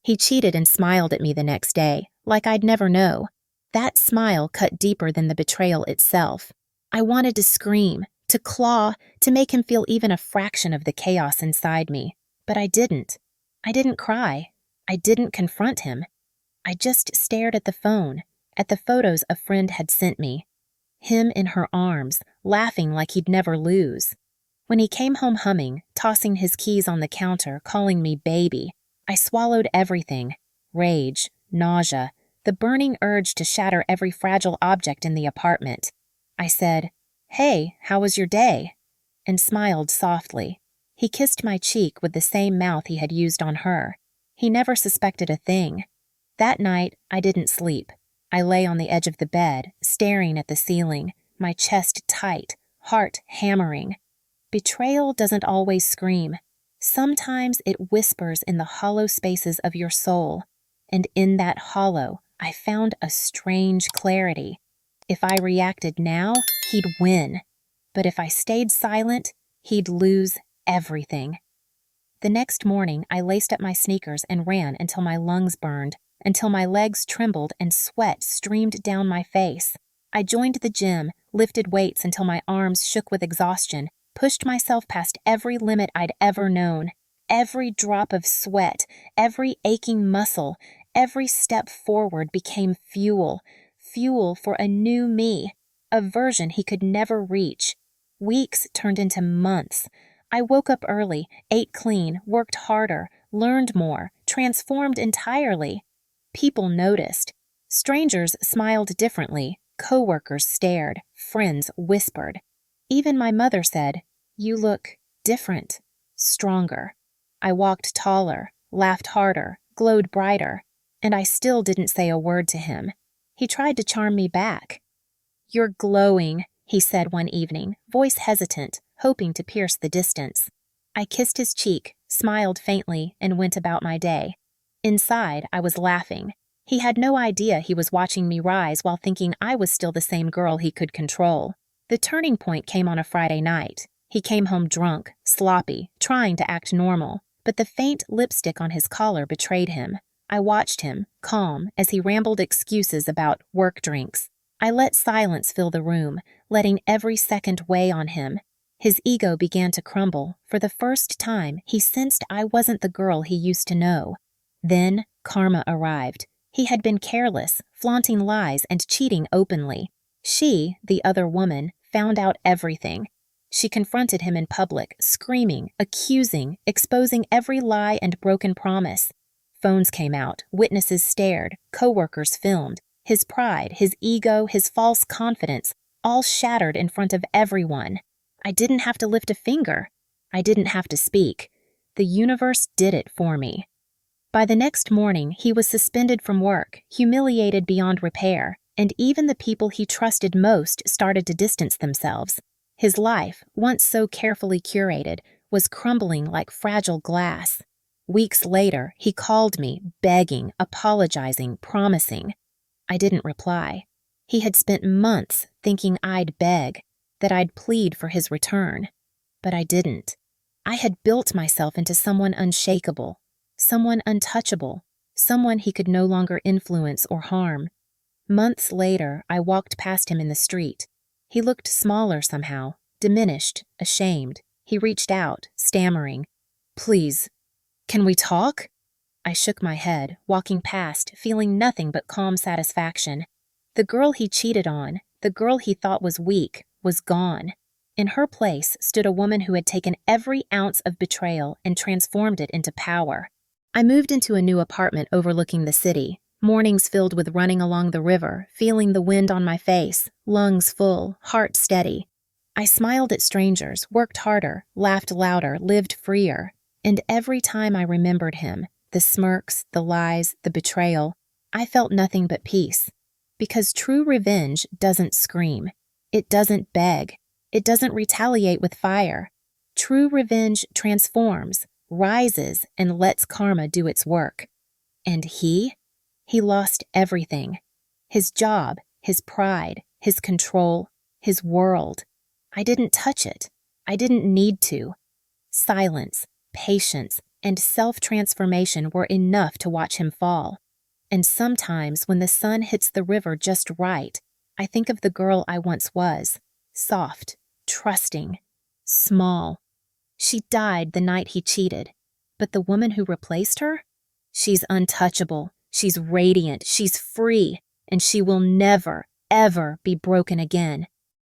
He cheated and smiled at me the next day, like I'd never know. That smile cut deeper than the betrayal itself. I wanted to scream, to claw, to make him feel even a fraction of the chaos inside me. But I didn't. I didn't cry. I didn't confront him. I just stared at the phone, at the photos a friend had sent me. Him in her arms, laughing like he'd never lose. When he came home humming, tossing his keys on the counter, calling me baby, I swallowed everything. Rage, nausea, the burning urge to shatter every fragile object in the apartment. I said, "Hey, how was your day?" and smiled softly. He kissed my cheek with the same mouth he had used on her. He never suspected a thing. That night, I didn't sleep. I lay on the edge of the bed, staring at the ceiling, my chest tight, heart hammering. Betrayal doesn't always scream. Sometimes it whispers in the hollow spaces of your soul, and in that hollow, I found a strange clarity. If I reacted now, he'd win. But if I stayed silent, he'd lose everything. The next morning, I laced up my sneakers and ran until my lungs burned, until my legs trembled and sweat streamed down my face. I joined the gym, lifted weights until my arms shook with exhaustion, pushed myself past every limit I'd ever known. Every drop of sweat, every aching muscle, every step forward became fuel for a new me, a version he could never reach. Weeks turned into months. I woke up early, ate clean, worked harder, learned more, transformed entirely. People noticed. Strangers smiled differently, coworkers stared, friends whispered. Even my mother said, "You look different, stronger." I walked taller, laughed harder, glowed brighter, and I still didn't say a word to him. He tried to charm me back. "You're glowing," he said one evening, voice hesitant, hoping to pierce the distance. I kissed his cheek, smiled faintly, and went about my day. Inside, I was laughing. He had no idea he was watching me rise while thinking I was still the same girl he could control. The turning point came on a Friday night. He came home drunk, sloppy, trying to act normal, but the faint lipstick on his collar betrayed him. I watched him, calm, as he rambled excuses about work drinks. I let silence fill the room, letting every second weigh on him. His ego began to crumble. For the first time, he sensed I wasn't the girl he used to know. Then, karma arrived. He had been careless, flaunting lies and cheating openly. She, the other woman, found out everything. She confronted him in public, screaming, accusing, exposing every lie and broken promise. Phones came out, witnesses stared, coworkers filmed. His pride, his ego, his false confidence, all shattered in front of everyone. I didn't have to lift a finger. I didn't have to speak. The universe did it for me. By the next morning, he was suspended from work, humiliated beyond repair, and even the people he trusted most started to distance themselves. His life, once so carefully curated, was crumbling like fragile glass. Weeks later, he called me, begging, apologizing, promising. I didn't reply. He had spent months thinking I'd beg, that I'd plead for his return. But I didn't. I had built myself into someone unshakable, someone untouchable, someone he could no longer influence or harm. Months later, I walked past him in the street. He looked smaller somehow, diminished, ashamed. He reached out, stammering, "Please, can we talk?" I shook my head, walking past, feeling nothing but calm satisfaction. The girl he cheated on, the girl he thought was weak, was gone. In her place stood a woman who had taken every ounce of betrayal and transformed it into power. I moved into a new apartment overlooking the city, mornings filled with running along the river, feeling the wind on my face, lungs full, heart steady. I smiled at strangers, worked harder, laughed louder, lived freer. And every time I remembered him, the smirks, the lies, the betrayal, I felt nothing but peace. Because true revenge doesn't scream. It doesn't beg. It doesn't retaliate with fire. True revenge transforms, rises, and lets karma do its work. And he lost everything. His job, his pride, his control, his world. I didn't touch it. I didn't need to. Silence, patience, and self-transformation were enough to watch him fall. And sometimes when the sun hits the river just right, I think of the girl I once was, soft, trusting, small. She died the night he cheated, but the woman who replaced her? She's untouchable, she's radiant, she's free, and she will never, ever be broken again.